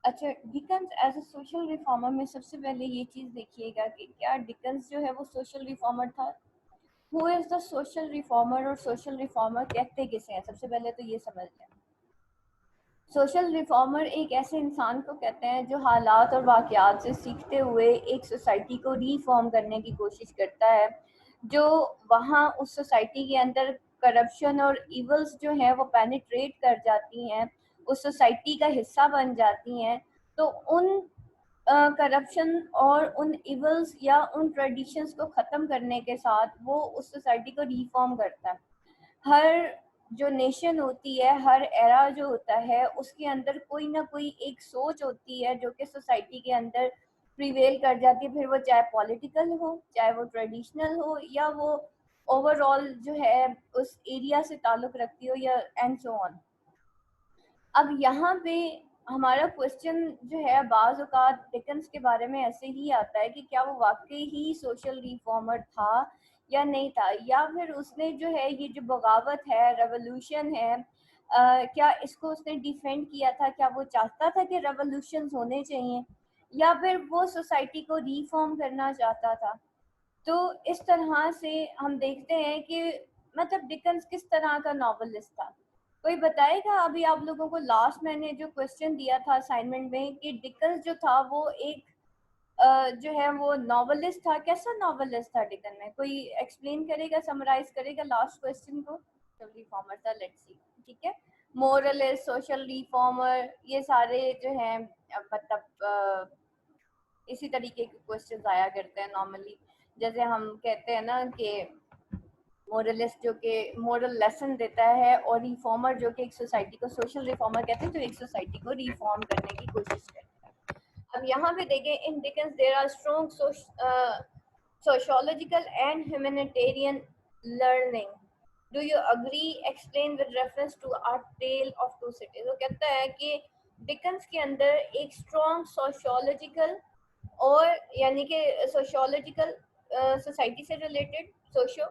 अच्छा, Dickens as a social reformer में सबसे पहले ये चीज़ देखिएगा कि क्या डिकन्स जो है वो सोशल रिफॉर्मर था। Who is the social reformer और सोशल रिफॉर्मर कहते किसे हैं, सबसे पहले तो ये समझ लें। सोशल रिफॉर्मर एक ऐसे इंसान को कहते हैं जो हालात और वाक़यात से सीखते हुए एक सोसाइटी को रीफॉर्म करने की कोशिश करता है, जो वहाँ उस सोसाइटी के अंदर करप्शन और इवल्स जो हैं वो पेनिट्रेट कर जाती हैं, उस सोसाइटी का हिस्सा बन जाती हैं। तो उन करप्शन और उन इवल्स या उन ट्रेडिशंस को ख़त्म करने के साथ वो उस सोसाइटी को रिफॉर्म करता है। हर जो नेशन होती है, हर एरा जो होता है, उसके अंदर कोई ना कोई एक सोच होती है जो कि सोसाइटी के अंदर प्रिवेल कर जाती है, फिर वो चाहे पॉलिटिकल हो, चाहे वो ट्रेडिशनल हो, या वो ओवरऑल जो है उस एरिया से ताल्लुक़ रखती हो, या एंड सो ऑन। अब यहाँ पे हमारा क्वेश्चन जो है बाज़ औक़ात डिकन्स के बारे में ऐसे ही आता है कि क्या वो वाक़ई ही सोशल रिफॉर्मर था या नहीं था, या फिर उसने जो है ये जो बगावत है, रेवोल्यूशन है, क्या इसको उसने डिफेंड किया था, क्या वो चाहता था कि रेवोल्यूशंस होने चाहिए, या फिर वो सोसाइटी को रिफॉर्म करना चाहता था। तो इस तरह से हम देखते हैं कि मतलब डिकन्स किस तरह का नॉवेलिस्ट था। कोई बताएगा? अभी आप लोगों को लास्ट मैंने जो क्वेश्चन दिया था असाइनमेंट में कि डिकन्स जो था वो एक जो है वो नॉवेलिस्ट था। कैसा नॉवेलिस्ट था डिकन में? कोई एक्सप्लेन करेगा, समराइज करेगा लास्ट क्वेश्चन को? सोशल रिफॉर्मर था, लेट्स सी। ठीक है, मोरलिस्ट, सोशल रिफॉर्मर, ये सारे जो हैं मतलब इसी तरीके के क्वेश्चंस आया करते हैं नॉर्मली। जैसे हम कहते हैं ना कि मोरलिस्ट जो कि मोरल लेसन देता है, और रिफॉर्मर जो कि एक सोसाइटी को, सोशल रिफॉर्मर कहते हैं जो एक सोसाइटी को रिफॉर्म करने की कोशिश करता है। अब यहाँ पे देखें, in Dickens there are strong sociological and humanitarian learning. Do you agree? Explain with reference to our tale of two cities. वो कहता है कि डिकन्स के अंदर एक स्ट्रॉन्ग सोशियोलॉजिकल और यानी कि सोशियोलॉजिकल सोसाइटी से related socio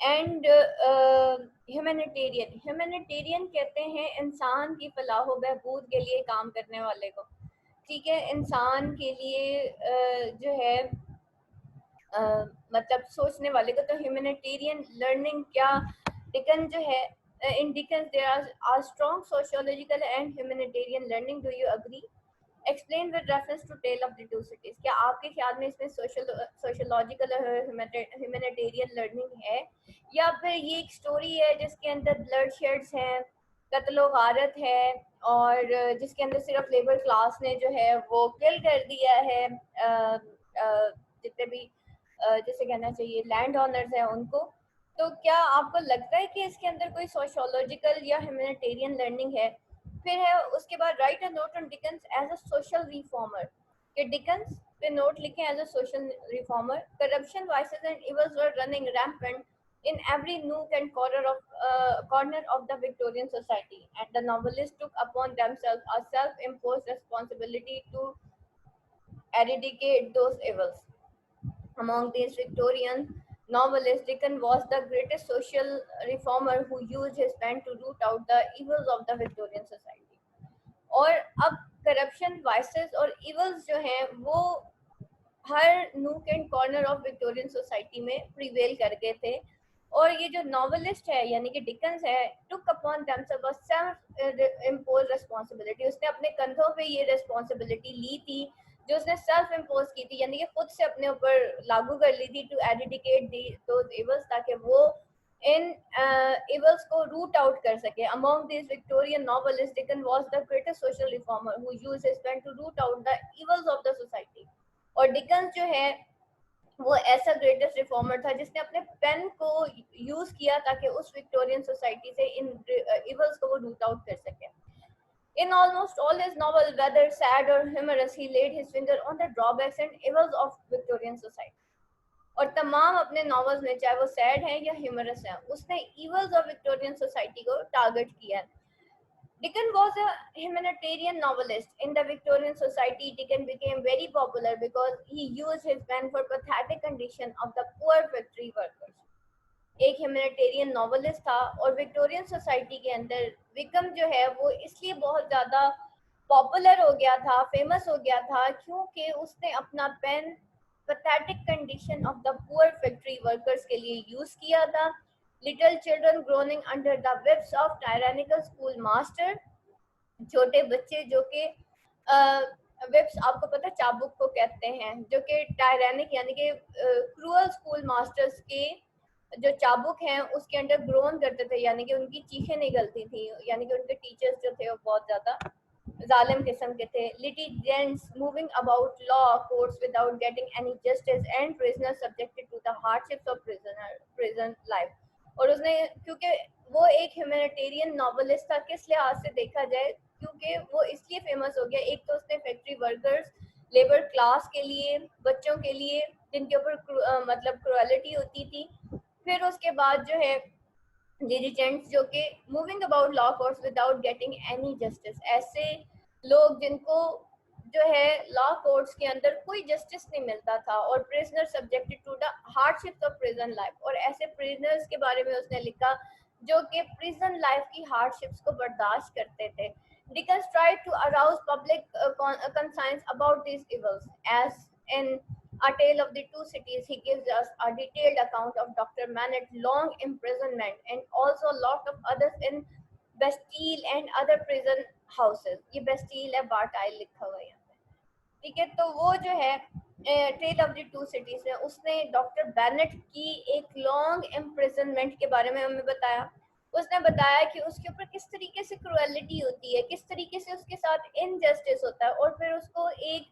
and humanitarian. Humanitarian कहते हैं इंसान की फलाह बहबूद के लिए काम करने वाले को। ठीक है, इंसान के लिए जो है मतलब सोचने वाले को। तो ह्यूमैनिटेरियन लर्निंग क्या डिकन जो है in Dickens there are strong sociological and humanitarian learning. Do you agree? Explain with reference to tale of the two cities. क्या आपके ख्याल में इसमें सोशलॉजिकल और ह्यूमैनिटेरियन लर्निंग है, या फिर ये एक स्टोरी है जिसके अंदर ब्लड शेड्स हैं, कत्लो गारत है, और जिसके अंदर सिर्फ लेबर क्लास ने जो है वो किल कर दिया है जितने भी जैसे कहना चाहिए लैंड ऑनर्स हैं उनको? तो क्या आपको लगता है कि इसके अंदर कोई सोशियोलॉजिकल या ह्यूमैनिटेरियन लर्निंग है? फिर है उसके बाद write a note on Dickens as a social reformer. कि डिकन्स पे नोट लिखें as a social reformer. Corruption, vices and evils were running rampant in every nook and corner of the Victorian society, and the novelists took upon themselves a self-imposed responsibility to eradicate those evils. Among these Victorian novelists, Dickens was the greatest social reformer who used his pen to root out the evils of the Victorian society. और अब corruption, vices और evils जो हैं वो हर nook and corner of Victorian society में prevail कर गए थे। और ये जो नॉवेलिस्ट है यानी कि डिकन्स है, took upon themselves self impose responsibility. उसने अपने कंधों पे ये रिस्पॉन्सिबिलिटी ली थी जो उसने सेल्फ इम्पोज की थी, यानी कि खुद से अपने ऊपर लागू कर ली थी, टू एरिडिकेट दोज इवल्स, ताकि वो इन इवल्स को रूट आउट कर सके। Among this Victorian novelist, Dickens was the greatest social reformer who used his pen to root out the evils of the society. और डिकन्स जो है वो ऐसा ग्रेटेस्ट रिफॉर्मर था जिसने अपने पेन को यूज किया ताकि उस विक्टोरियन सोसाइटी से इन इवल्स को वो रूट आउट कर सके। In almost all his novels, whether sad or humorous, he laid his finger on the drawbacks and evils of Victorian society. और तमाम अपने नॉवेल्स में, चाहे वो सैड हैं या ह्यूमरस हैं, उसने इवल्स ऑफ विक्टोरियन सोसाइटी को टारगेट किया है। Dickens was a humanitarian novelist. In the Victorian society, Dickens became very popular because he used his pen for pathetic condition of the poor factory workers. एक humanitarian novelist था, और Victorian society के अंदर विकम जो है वो इसलिए बहुत ज़्यादा पॉपुलर हो गया था, फेमस हो गया था, क्योंकि उसने अपना pen pathetic condition of the poor factory workers के लिए यूज किया था। Little children groaning under the webs of tyrannical school master, छोटे बच्चे जो कि वेब्स, आपको पता है चाबुक को कहते हैं, जो कि टायरानिक यानी कि क्रूअल स्कूल मास्टर्स के जो चाबुक हैं उसके अंडर ग्रोन करते थे, यानी कि उनकी चीखें निकलती थी, यानी कि उनके टीचर्स जो थे वो बहुत ज्यादा जालिम किस्म के थे। Litigants moving about law courts without getting any justice and prisoners subjected to the hardships of prison life. और उसने, क्योंकि वो एक ह्यूमैनिटेरियन नॉवेलिस्ट था, किस लिहाज से देखा जाए, क्योंकि वो इसलिए फेमस हो गया, एक तो उसने फैक्ट्री वर्कर्स, लेबर क्लास के लिए, बच्चों के लिए जिनके ऊपर मतलब क्रुएलिटी होती थी, फिर उसके बाद जो है डिलीजेंट्स जो कि moving about law courts without getting any justice, ऐसे लोग जिनको जो है लॉ कोर्ट्स के अंदर कोई जस्टिस नहीं मिलता था, और prisoner subjected to the hardships of prison life, और ऐसे प्रिजनर्स के बारे में उसने लिखा जो कि प्रिजन लाइफ की हार्डशिप्स को बर्दाश्त करते थे। Dickens tried to arouse public conscience about these evils. As in A Tale of the Two Cities, he gives us a detailed account of Dr. Manet's long imprisonment and also a lot of others in Bastille and other prison houses. ये Bastille है, बार्टाइल लिखा हुआ है यहाँ पे, ठीक है। तो वो जो है tale of the two cities है, उसने डॉक्टर बैनेट की एक लॉन्ग इम्प्रिजनमेंट के बारे में हमें बताया। उसने बताया कि उसके ऊपर किस तरीके से क्रुएलिटी होती है, किस तरीके से उसके साथ इनजस्टिस होता है, और फिर उसको एक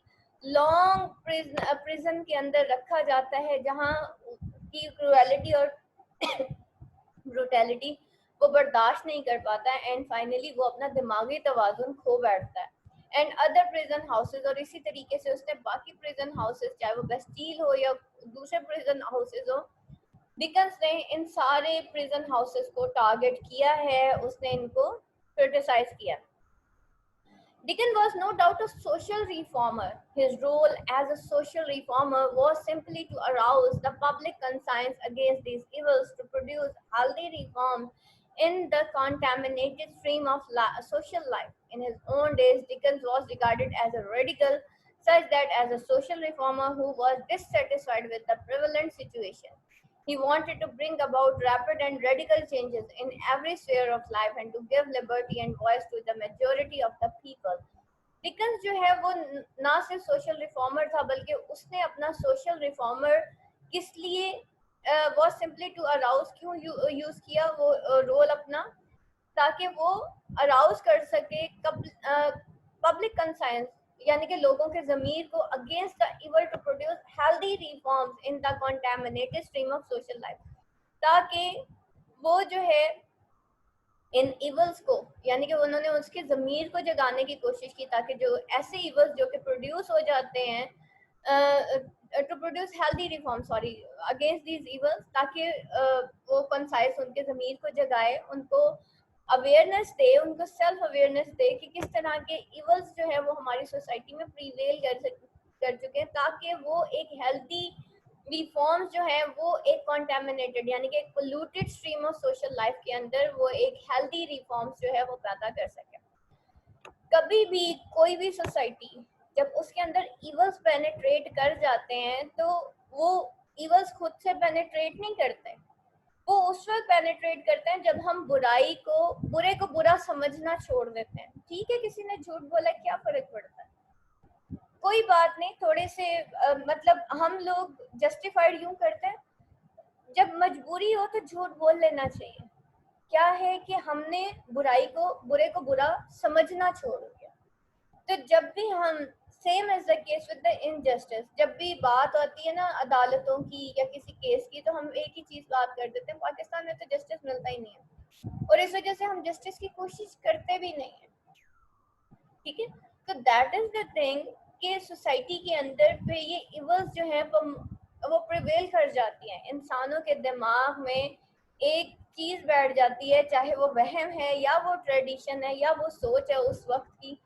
लॉन्ग प्रिजन के अंदर रखा जाता है जहाँ की क्रुएलिटी और ब्रुटैलिटी वो बर्दाश्त नहीं कर पाता है, एंड फाइनली वो अपना दिमागी तवाज़ुन खो बैठता है। एंड अदर प्रिजन हाउसेज, और इसी तरीके से उसने बाकी प्रिजन हाउसेज, चाहे वो बेस्टील हो या दूसरे प्रिजन हाउसेज हो, डिकन्स ने इन सारे प्रिजन हाउसेस को टारगेट किया है, उसने इनको क्रिटिसाइज किया। Dickens was no doubt a social reformer. His role as a social reformer was simply to arouse the public conscience against these evils, to produce healthy reform in the contaminated stream of social life. In his own days, Dickens was regarded as a radical, such that as a social reformer who was dissatisfied with the prevalent situation. He wanted to bring about rapid and radical changes in every sphere of life and to give liberty and voice to the majority of the people. Dickens जो है वो ना सिर्फ social reformer था, बल्कि उसने अपना social reformer किस लिए वो सिंपली टू अराउज क्यों यूज किया वो रोल अपना, ताकि वो अराउज कर सके पब्लिक कंसाइंस, यानी कि लोगों के ज़मीर को against the evil, to produce healthy reforms in the contaminated stream of social life, ताकि वो जो है इन इवल्स को, यानी कि उन्होंने उसके ज़मीर को जगाने की कोशिश की, ताकि जो ऐसे इवल्स जो कि प्रोड्यूस हो जाते हैं, to produce healthy reform, sorry, against these evils, ताकि वो कंसाइज उनके ज़मीर को जगाए, उनको अवेयरनेस दे, उनको सेल्फ अवेयरनेस दे कि किस तरह के इवल्स जो है वो हमारी सोसाइटी में प्रीवेल कर चुके हैं, ताकि वो एक हेल्दी रिफॉर्म्स जो है वो एक कॉन्टेमिनेटेड, यानी कि एक polluted stream of social life के अंदर वो एक हेल्दी रिफॉर्म्स जो है वो पैदा कर सके। कभी भी कोई भी सोसाइटी जब उसके अंदर इवल्स पेनिट्रेट कर जाते हैं, तो वो इवल्स खुद से पेनिट्रेट नहीं करते, वो उस वक्त पेनिट्रेट करते हैं जब हम बुरे को बुरा समझना छोड़ देते हैं। ठीक है, किसी ने झूठ बोला, क्या फर्क पड़ता है, कोई बात नहीं, थोड़े से मतलब हम लोग जस्टिफाइड यूं करते हैं, जब मजबूरी हो तो झूठ बोल लेना चाहिए। क्या है कि हमने बुरे को बुरा समझना छोड़ दिया। तो जब भी हम, same as the case with the injustice, जब भी बात आती है ना अदालतों की या किसी केस की, तो हम एक ही चीज बात कर देते हैं, पाकिस्तान में तो जस्टिस मिलता ही नहीं है, और इस वजह से हम जस्टिस की कोशिश करते भी नहीं है। ठीक है, तो दैट इज द थिंग कि सोसाइटी के अंदर पे ये इवल्स जो है वो प्रिवेल कर जाती हैं, इंसानों के दिमाग में एक चीज बैठ जाती है, चाहे वो वहम है या वो ट्रेडिशन है या वो सोच है उस वक्त की,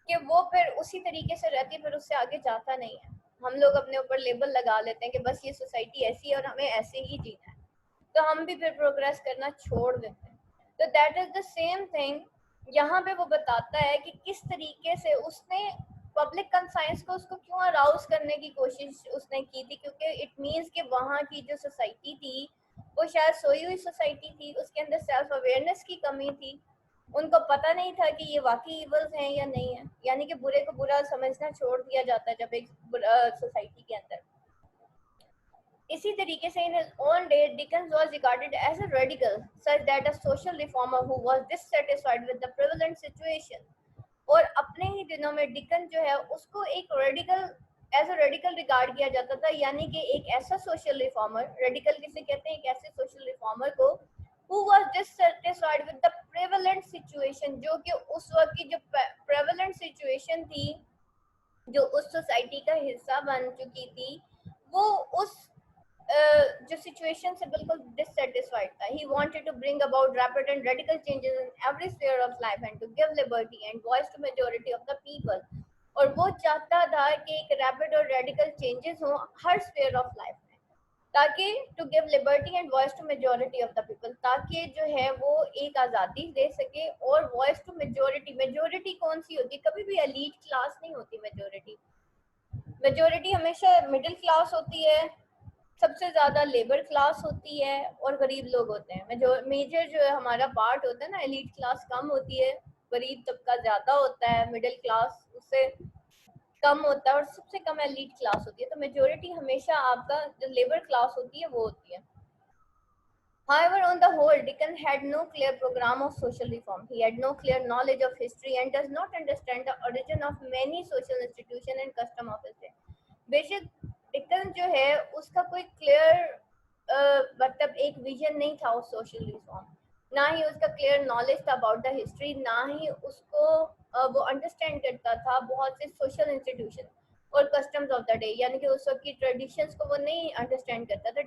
कि वो फिर उसी तरीके से रहती है, फिर उससे आगे जाता नहीं है। हम लोग अपने ऊपर लेबल लगा लेते हैं कि बस ये सोसाइटी ऐसी है और हमें ऐसे ही जीना है, तो हम भी फिर प्रोग्रेस करना छोड़ देते हैं। तो that is the same thing यहाँ पे वो बताता है कि किस तरीके से उसने पब्लिक कंसाइंस को उसको क्यों अराउज करने की कोशिश उसने की थी, क्योंकि इट मीन्स कि वहाँ की जो सोसाइटी थी वो शायद सोई हुई सोसाइटी थी, उसके अंदर सेल्फ अवेयरनेस की कमी थी, उनको पता नहीं था कि ये वाकई इवल्स हैं या नहीं है, यानी कि बुरे को बुरा समझना छोड़ दिया जाता है जब एक सोसाइटी के अंदर। इसी तरीके से इन his own day Dickens was regarded as a radical, such that a social reformer who was dissatisfied with the prevalent situation, और अपने ही दिनों में डिकन जो है उसको एक radical as a radical regard किया जाता था, यानी कि एक ऐसा सोशल रिफॉर्मर, रेडिकल किसे कहते हैं, एक ऐसे सोशल रिफॉर्मर को who was dissatisfied with the prevalent situation, जो कि उस वक्त की जो prevalent situation थी, जो उस सोसाइटी का हिस्सा बन चुकी थी, वो उस जो सिचुएशन से बिल्कुल डिससेटिस्फाइड था। He wanted to bring about rapid and radical changes in every sphere of life and to give liberty and voice to majority of the people. और वो चाहता था कि एक रैपिड और रेडिकल चेंजेस हो हर स्फीयर ऑफ लाइफ में, ताकि to give liberty and voice to majority of the people, ताकि जो है वो एक आज़ादी दे सके और वॉइस टू मेजॉरिटी। मेजॉरिटी कौन सी होती है, कभी भी एलीट क्लास नहीं होती मेजॉरिटी। मेजॉरिटी हमेशा मिडिल क्लास होती है, सबसे ज्यादा लेबर क्लास होती है और गरीब लोग होते हैं। जो मेजर जो है हमारा पार्ट होता है ना, एलीट क्लास कम होती है, गरीब तबका ज्यादा होता है, मिडिल क्लास उससे कम होता है और सबसे कम एलीट क्लास होती है। तो मेजोरिटी हमेशा आपका जो लेबर क्लास होती है वो होती है। However, on the whole, Dickens had no clear program of social reform. He had no clear knowledge of history and does not understand the origin of many social institutions and custom of his day. बेशक deacon जो है उसका कोई clear मतलब एक vision नहीं था उस सोशल रिफॉर्म, ना ही उसका क्लियर नॉलेज था अबाउट द हिस्ट्री, ना ही उसको वो अंडरस्टैंड करता था बहुत से सोशल इंस्टीट्यूशन और कस्टम्स ऑफ द डे, यानी कि उस वक्त की ट्रेडिशंस को वो नहीं अंडरस्टैंड करता था।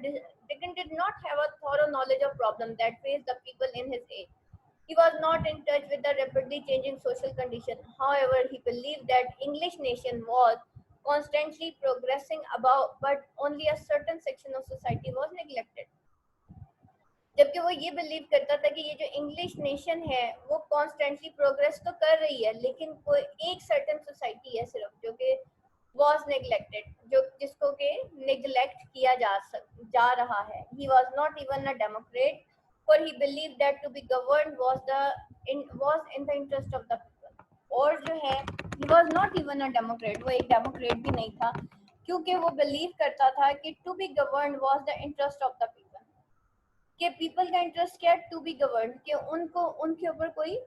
Dickens did not have a thorough knowledge of problem that faced the people in his age. He was not in touch with the rapidly changing social condition. However, he believed that English nation was constantly progressing about, but only a certain section of society was neglected. जबकि वो ये believe करता था कि ये जो English nation है वो कॉन्स्टेंटली प्रोग्रेस तो कर रही है, लेकिन कोई एक सर्टेन सोसाइटी है सिर्फ जो कि was neglected, जो जिसको के neglect किया जा रहा है। He was not even a democrat, for he believed that to be governed was in the interest of the people. और जो है he was not even a democrat, वो एक डेमोक्रेट भी नहीं था, क्योंकि वो बिलीव करता था कि to be governed was the interest of the people, कि पीपल का इंटरेस्ट क्या है, टू बी गवर्न, कि उनको उनके ऊपर कोई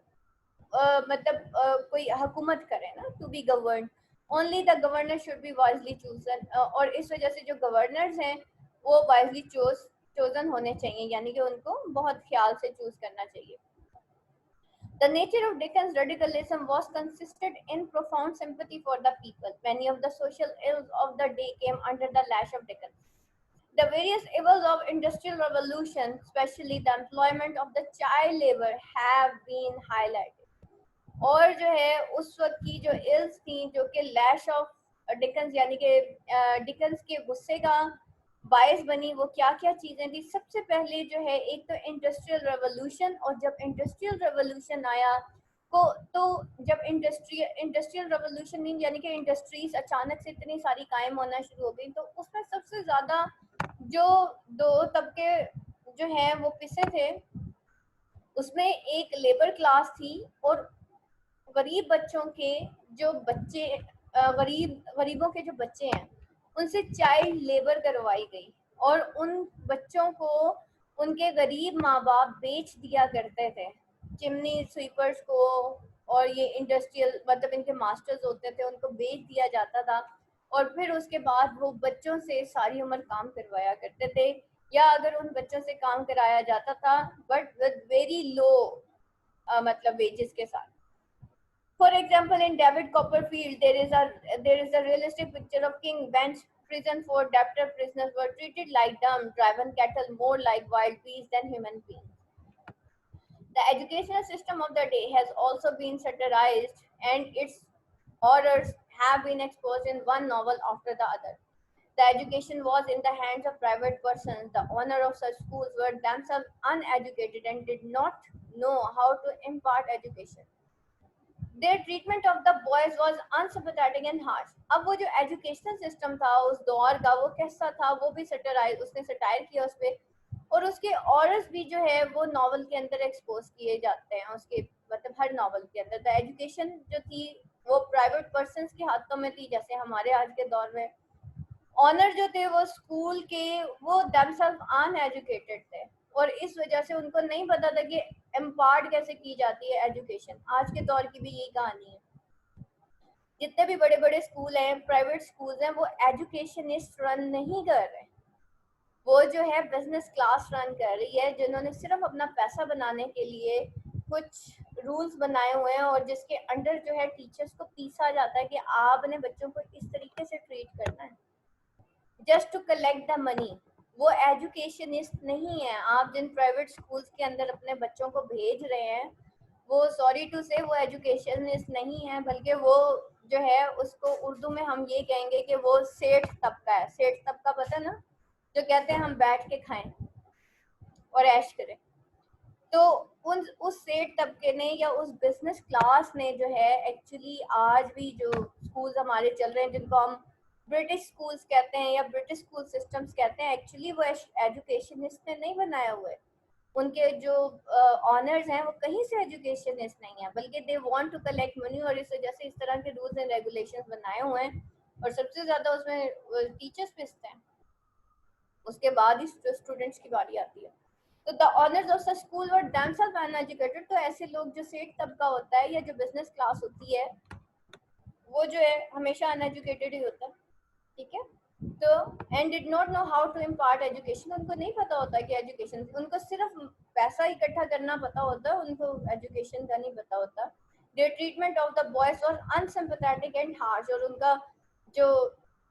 मतलब कोई हुकूमत करे ना, to be govern. Only the governor should be wisely chosen, और इस वजह से जो गवर्नर्स हैं वो वाइजली चोजन होने चाहिए, यानी कि उनको बहुत ख्याल से चूज करना चाहिए। The nature of Dickens' radicalism was consisted in profound sympathy for the people. Many of the social ills of the day came under the lash of Dickens. The various evils of industrial revolution, especially the employment of the child labor, have been highlighted. और जो है उस वक्त की जो ills थी जो कि लैश ऑफ डिकन्स, यानी कि डिकन्स के गुस्से का बायस बनी, वो क्या क्या चीज़ें थी। सबसे पहले जो है एक तो इंडस्ट्रियल रेवोल्यूशन, और जब इंडस्ट्रियल रेवोल्यूशन आया को तो जब इंडस्ट्रियल रेवोल्यूशन नहीं, यानी कि इंडस्ट्रीज अचानक से इतनी सारी कायम होना शुरू हो गई, तो उसमें सबसे ज़्यादा जो दो तबके जो हैं वो पिसे थे, उसमें एक लेबर क्लास थी और गरीब बच्चों के जो बच्चे गरीबों के जो बच्चे हैं उनसे चाइल्ड लेबर करवाई गई, और उन बच्चों को उनके गरीब माँ बाप बेच दिया करते थे चिमनी स्वीपर्स को, और ये इंडस्ट्रियल मतलब इनके मास्टर्स होते थे उनको बेच दिया जाता था, और फिर उसके बाद वो बच्चों से सारी उम्र काम करवाया करते थे, या अगर उन बच्चों से काम कराया जाता था बट विद वेरी लो मतलब वेजेस के साथ। For example, in David Copperfield, there is a realistic picture of King Bench prison for debtor prisoners were treated like dumb, driven cattle more like wild beasts than human beings. The educational system of the day has also been satirized, and its horrors have been exposed in one novel after the other. The education was in the hands of private persons. The owner of such schools were themselves uneducated and did not know how to impart education. Their treatment of the boys was unsympathetic and harsh. अब वो जो educational system था उस दौर का वो कैसा था, वो भी सटाराइज, उसने सटायर किया उस पे। और उसके ऑर्डर्स भी जो है वो नॉवल के अंदर एक्सपोज किए जाते हैं उसके, मतलब हर नॉवल के अंदर। द एजुकेशन जो थी वो प्राइवेट पर्सन के हाथों में थी, जैसे हमारे आज के दौर में ऑनर जो थे वो स्कूल के, वो दमसेल्फ अनएजुकेटेड थे, और इस वजह से उनको नहीं पता था कि इम्पार्ट कैसे की जाती है एजुकेशन। आज के दौर की भी यही कहानी है। जितने भी बड़े बड़े स्कूल हैं, प्राइवेट स्कूल हैं, वो एजुकेशनिस्ट रन नहीं कर रहे, वो जो है बिजनेस क्लास रन कर रही है, जिन्होंने सिर्फ अपना पैसा बनाने के लिए कुछ रूल्स बनाए हुए हैं, और जिसके अंडर जो है टीचर्स को पीसा जाता है कि आपने बच्चों को इस तरीके से ट्रीट करना है just to collect the money. वो एजुकेशनिस्ट नहीं है। आप जिन प्राइवेट स्कूल्स के अंदर अपने बच्चों को भेज रहे हैं, वो सॉरी टू से वो एजुकेशनिस्ट नहीं है, बल्कि वो जो है उसको उर्दू में हम ये कहेंगे कि वो सेठ तबका है। सेठ तबका पता है ना, जो कहते हैं हम बैठ के खाएं और ऐश करें। तो उन उस सेठ तबके ने या उस बिजनेस क्लास ने जो है एक्चुअली आज भी जो स्कूल्स हमारे चल रहे हैं, जिनको हम ब्रिटिश स्कूल्स कहते हैं या ब्रिटिश स्कूल सिस्टम्स कहते हैं, एक्चुअली वो एजुकेशनिस्ट ने नहीं बनाया हुआ है। उनके जो ऑनर्स हैं वो कहीं से एजुकेशनिस्ट नहीं है, बल्कि they want to collect money, और इस वजह से इस तरह के रूल्स एंड रेगुलेशंस बनाए हुए हैं, और सबसे ज्यादा उसमें टीचर्स पिसते हैं। उसके बाद ही स्टूडेंट्स की बारी आती है। तो the honours of the school were themselves uneducated। तो ऐसे लोग जो सेठ तबका होता है या जो बिजनेस क्लास होती है, वो जो है हमेशा अनएजुकेटेड ही होता है, ठीक है। तो and did not know how to impart education. उनको नहीं पता होता कि एजुकेशन, उनको सिर्फ पैसा इकट्ठा करना पता होता है, उनको एजुकेशन का नहीं पता होता। Their treatment of the boys was unsympathetic and harsh. और उनका जो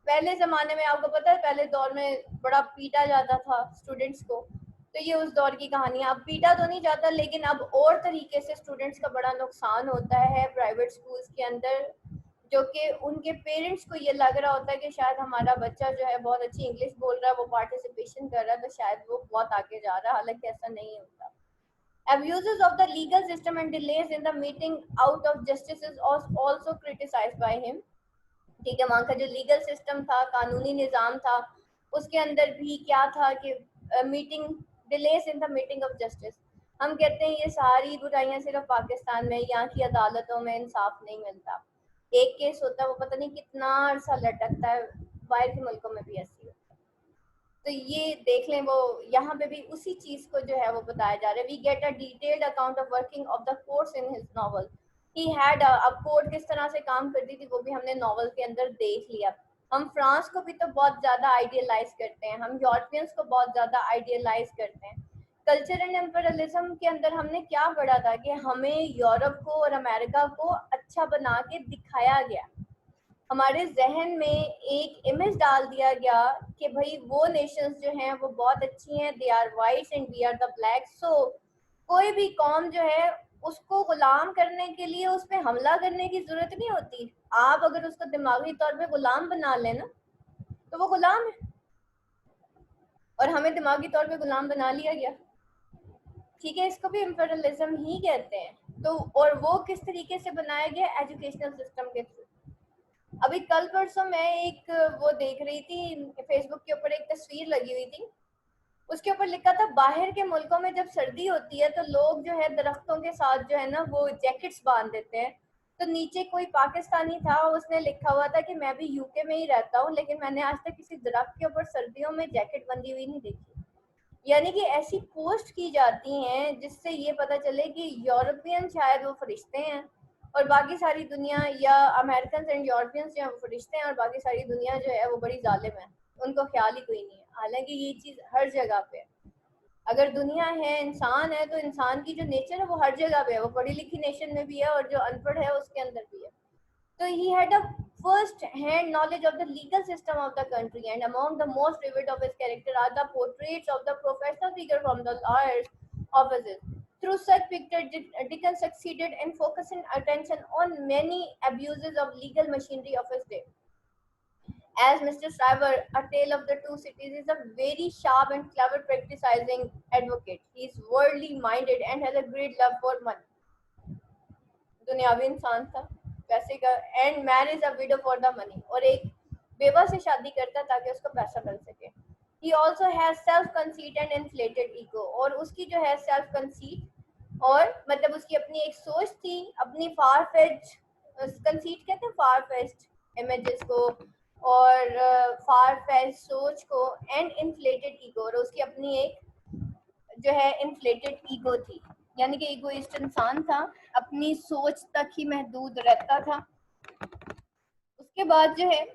पहले जमाने में, आपको पता है पहले दौर में बड़ा पीटा जाता था स्टूडेंट्स को, तो ये उस दौर की कहानी है। अब पीटा तो नहीं जाता, लेकिन अब और तरीके से स्टूडेंट्स का बड़ा नुकसान होता है प्राइवेट स्कूल्स के अंदर, जो कि उनके पेरेंट्स को ये लग रहा होता है कि शायद हमारा बच्चा जो है बहुत अच्छी इंग्लिश बोल रहा है, वो पार्टिसिपेशन कर रहा है, तो शायद वो बहुत आगे जा रहा है, हालांकि ऐसा नहीं होता। Abuses of the legal system and delays in the meeting out of justice is also criticized by him। ठीक है, वहाँ का जो लीगल सिस्टम था, कानूनी निज़ाम था, उसके अंदर भी क्या था कि meeting delays in the meeting of justice. हम कहते हैं ये सारी बुराइयां सिर्फ पाकिस्तान में, यहाँ की अदालतों में इंसाफ नहीं मिलता। एक केस होता है वो पता नहीं कितना अरसा लटकता है, बाहर के मुल्कों में भी ऐसी होता है। तो ये देख लें, वो यहाँ पे भी उसी चीज को जो है वो बताया जा रहा है। We get a detailed account of working of the courts in his novel. He had, अब कोर्ट किस तरह से काम करती थी वो भी हमने नॉवल के अंदर देख लिया। हम फ्रांस को भी तो बहुत ज्यादा आइडियलाइज करते हैं, हम यूरोपियंस को बहुत ज्यादा आइडियलाइज करते हैं। कल्चर एंड एम्पेरियलिज्म के अंदर हमने क्या पढ़ा था कि हमें यूरोप को और अमेरिका को अच्छा बना के दिखाया गया, हमारे जहन में एक इमेज डाल दिया गया कि भाई वो नेशंस जो हैं वो बहुत अच्छी हैं, they are whites and we are the black. So कोई भी कौम जो है उसको गुलाम करने के लिए उस पर हमला करने की जरूरत नहीं होती। आप अगर उसको दिमागी तौर पे गुलाम बना लेना तो वो गुलाम है, और हमें दिमागी तौर पे गुलाम बना लिया गया, ठीक है। इसको भी इम्पेरियलिज्म ही कहते हैं। तो और वो किस तरीके से बनाया गया, एजुकेशनल सिस्टम के थ्रू। अभी कल परसों मैं एक वो देख रही थी फेसबुक के ऊपर, एक तस्वीर लगी हुई थी, उसके ऊपर लिखा था बाहर के मुल्कों में जब सर्दी होती है तो लोग जो है दरख्तों के साथ जो है ना वो जैकेट्स बांध देते हैं। तो नीचे कोई पाकिस्तानी था, उसने लिखा हुआ था कि मैं भी यूके में ही रहता हूँ, लेकिन मैंने आज तक किसी दरख्त के ऊपर सर्दियों में जैकेट बंधी हुई नहीं देखी। यानी कि ऐसी पोस्ट की जाती हैं जिससे ये पता चले कि यूरोपियन शायद वो फरिश्ते हैं और बाकी सारी दुनिया, या अमेरिकन एंड यूरोपियंस जो है वो फरिश्ते हैं और बाकी सारी दुनिया जो है वो बड़ी जालिम है, उनको ख्याल ही कोई नहीं है। हालांकि ये चीज़ हर जगह पे है। अगर दुनिया है, इंसान है, तो इंसान की जो नेचर है वो हर जगह पे है, वो पढ़ी लिखी नेशन में भी है और जो अनपढ़ है उसके अंदर भी है। So he had a first-hand knowledge of the legal system of the country, and among the most vivid of his character are the portraits of the professional figure from the lawyer's offices. Through such pictures, Dickens succeeded in focusing attention on many abuses of legal machinery of his day. As Mr. Shriver, A Tale of the Two Cities is a very sharp and clever practicing advocate. He is worldly minded and has a great love for money. दुनियावी इंसान था पैसे का, and marriage a window for the money, और एक बेवा से शादी करता ताकि उसको पैसा मिल सके। He also has self conceit and inflated ego, और उसकी जो है सेल्फ कंसीट, और मतलब उसकी अपनी एक सोच थी, अपनी फार फेच, कंसीट कहते हैं फार फेच्ड इमेजेस को, और फार फेच सोच को, एंड इन्फ्लेटेड ईगो, और उसकी अपनी एक जो है इन्फ्लेटेड ईगो थी, यानी कि ईगोइस्ट इंसान था, अपनी सोच तक ही महदूद रहता था। उसके बाद जो है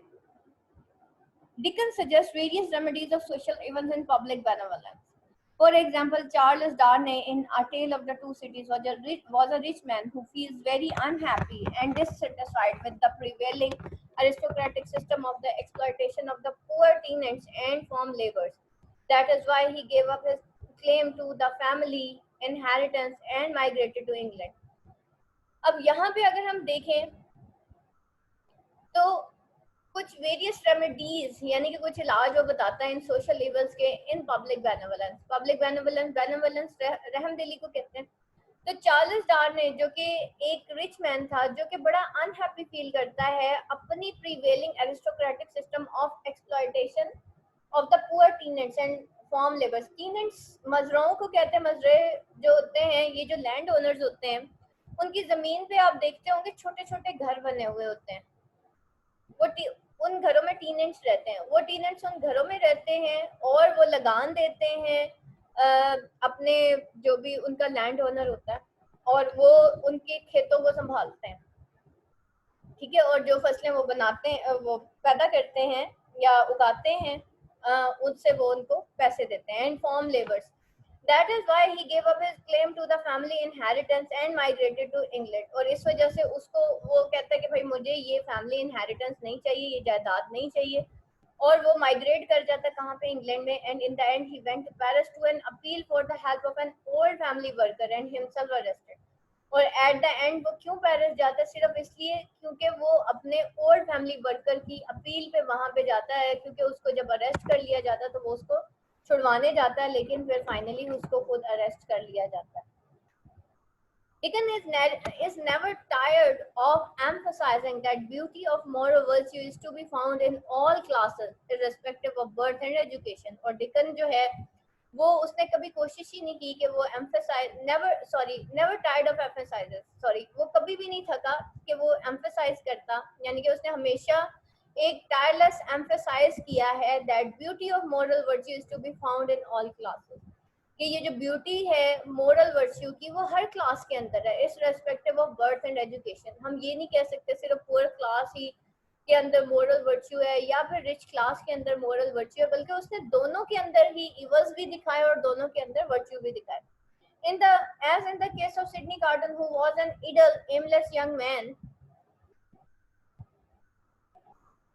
Dickens suggests various remedies of social evils in public benevolence. For example, Charles Darnay in A Tale of the Two Cities was a rich man who feels very unhappy and dissatisfied with the prevailing aristocratic system of the exploitation of the poor tenants and farm laborers. That is why he gave up his claim to the family inheritance and migrated to England. अब यहाँ पे अगर हम देखें तो कुछ various remedies यानी कि कुछ इलाज वो बताता है इन सोशल इवल्स के in public benevolence. Public benevolence, benevolence रहमदिली को कहते हैं। तो चार्ल्स डार्ने जो कि एक रिच मैन था, जो कि बड़ा अनहैप्पी फील करता है अपनी prevailing aristocratic system of exploitation of the poor tenants and farm labours. Tenants मजरों को कहते हैं। मजरे जो होते हैं, ये जो लैंड ओनर्स होते हैं, उनकी जमीन पे आप देखते होंगे छोटे छोटे घर बने हुए होते हैं। वो उन घरों में टीनेंट्स रहते हैं, वो टीनेंट्स उन घरों में रहते हैं और वो लगान देते हैं अपने जो भी उनका लैंड ओनर होता है, और वो उनके खेतों को संभालते हैं, ठीक है। और जो फसलें वो बनाते हैं, वो पैदा करते हैं या उगाते हैं, उससे वो उनको पैसे देते हैं। And farm labours, that is why he give up his claim to the family inheritance and migrated to England. और इस वजह से उसको वो कहता है कि भाई मुझे ये फैमिली इनहेरिटेंस नहीं चाहिए, ये जायदाद नहीं चाहिए, और वो माइग्रेट कर जाता है कहाँ पे, इंग्लैंड में। And in the end he went to Paris to an appeal for the help of an old family worker and himself arrested. और एट द एंड वो क्यों पेरिस जाता है, सिर्फ इसलिए क्योंकि वो अपने ओल्ड फैमिली वर्कर की अपील पे वहां पे जाता है, क्योंकि उसको जब अरेस्ट कर लिया जाता है तो वो उसको छुड़वाने जाता है, लेकिन फिर फाइनली उसको खुद अरेस्ट कर लिया जाता है। Dickens is never tired of emphasizing that beauty of moral virtue is to be found in all classes, irrespective of birth and education. और Dickens जो है वो उसने कभी कोशिश ही नहीं की कि वो never tired of emphasizes, वो कभी भी नहीं थका कि वो emphasize करता, यानी कि उसने हमेशा एक tireless emphasize किया है that beauty of moral virtue is to be found in all classes, कि ये जो ब्यूटी है मोरल वर्च्यू की वो हर क्लास के अंदर है, इस respective of birth and education. हम ये नहीं कह सकते सिर्फ पुअर क्लास ही के अंदर मोरल वर्च्यू है या फिर रिच क्लास के अंदर मोरल वर्च्यू है, बल्कि उसने दोनों के अंदर ही इवल्स भी दिखाए और दोनों के अंदर वर्च्यू भी दिखाए। In the case of Sidney Carton, who was an idle, aimless young man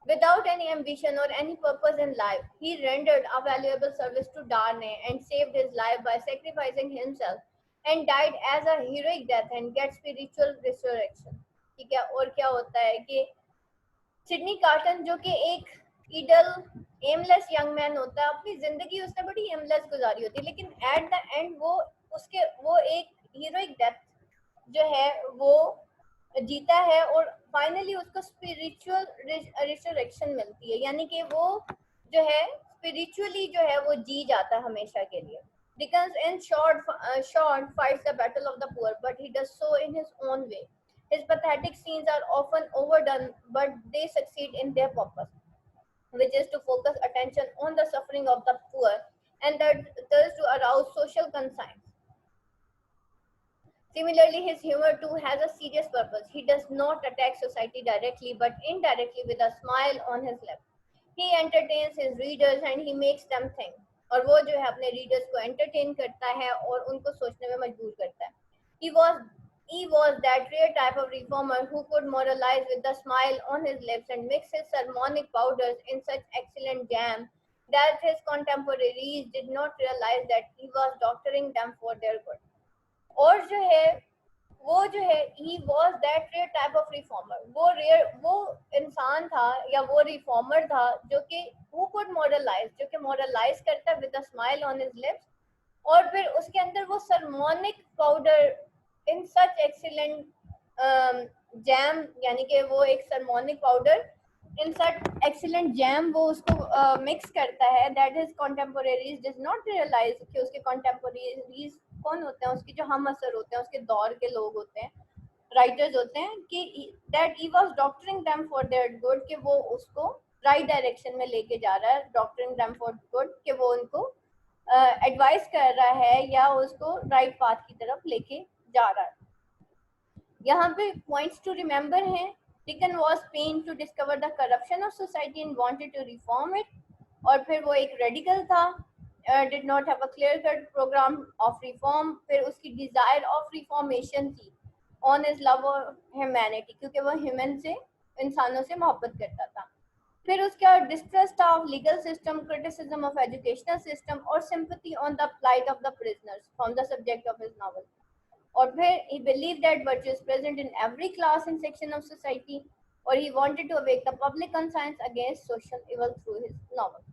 without any ambition or any purpose in life, he rendered a valuable service to Darnay and saved his life by sacrificing himself and died as a heroic death and get spiritual resurrection. ठीक है। और क्या होता है कि Sydney carton जो कि एक इडल एमलेस यंग मैन होता है, अपनी जिंदगी उसने बड़ी एमलेस गुजारी होती है, लेकिन एट द एंड वो एक हीरोइक डेथ जो है वो जीता है और फाइनली उसको स्पिरिचुअल रिसरेक्शन मिलती है, यानी कि वो जो है स्पिरिचुअली जो है वो जी जाता है हमेशा के लिए। Dickens in short fights the battle of the poor, but he does so in his own way. His pathetic scenes are often overdone, but they succeed in their purpose, which is to focus attention on the suffering of the poor and thus to arouse social concern. Similarly, his humor too has a serious purpose. He does not attack society directly, but indirectly with a smile on his lips. He entertains his readers and he makes them think. और वो जो है अपने readers को entertain करता है और उनको सोचने में मजबूर करता है। He was that rare type of reformer who could moralize with a smile on his lips and mix his sermonic powders in such excellent jam that his contemporaries did not realize that he was doctoring them for their good. और जो है वो जो है he was that rare type of reformer, वो इंसान था या वो रिफॉर्मर था जो कि who could moralize, जो कि moralize करता with a smile on his lips, और फिर उसके अंदर वो sermonic powder in such excellent jam, यानी कि वो एक sermonic powder, in such excellent jam वो उसको मिक्स करता है, that his contemporaries does not realize कि उसके कंटेम्पोरेरीज कौन होते हैं, उसके जो हम असर होते हैं, उसके दौर के लोग होते हैं, राइटर्स होते हैं, कि that he was doctoring them for their good, कि वो उसको राइट डायरेक्शन में लेके जा रहा है, डॉक्टरिंग देम फॉर गुड, कि वो उनको एडवाइस कर रहा है या उसको राइट पाथ की तरफ लेके जा रहा है। यहाँ पे पॉइंट्स टू रिमेंबर हैं। Dickens was pen to discover the corruption of society and wanted to reform it, और फिर वो एक रेडिकल था, did not have a clear cut programme of reform, फिर उसकी डिजायर ऑफ रिफॉर्मेशन थी on his love of humanity, क्योंकि वो ह्यूमन से, इंसानों से मोहब्बत करता था। फिर उसका distrust of legal system, criticism of educational system, और sympathy on the plight of the prisoners from the subject of his novel. और फिर he believed that virtue is present in every class and section of society, or he wanted to awake the public conscience against social evil through his novel.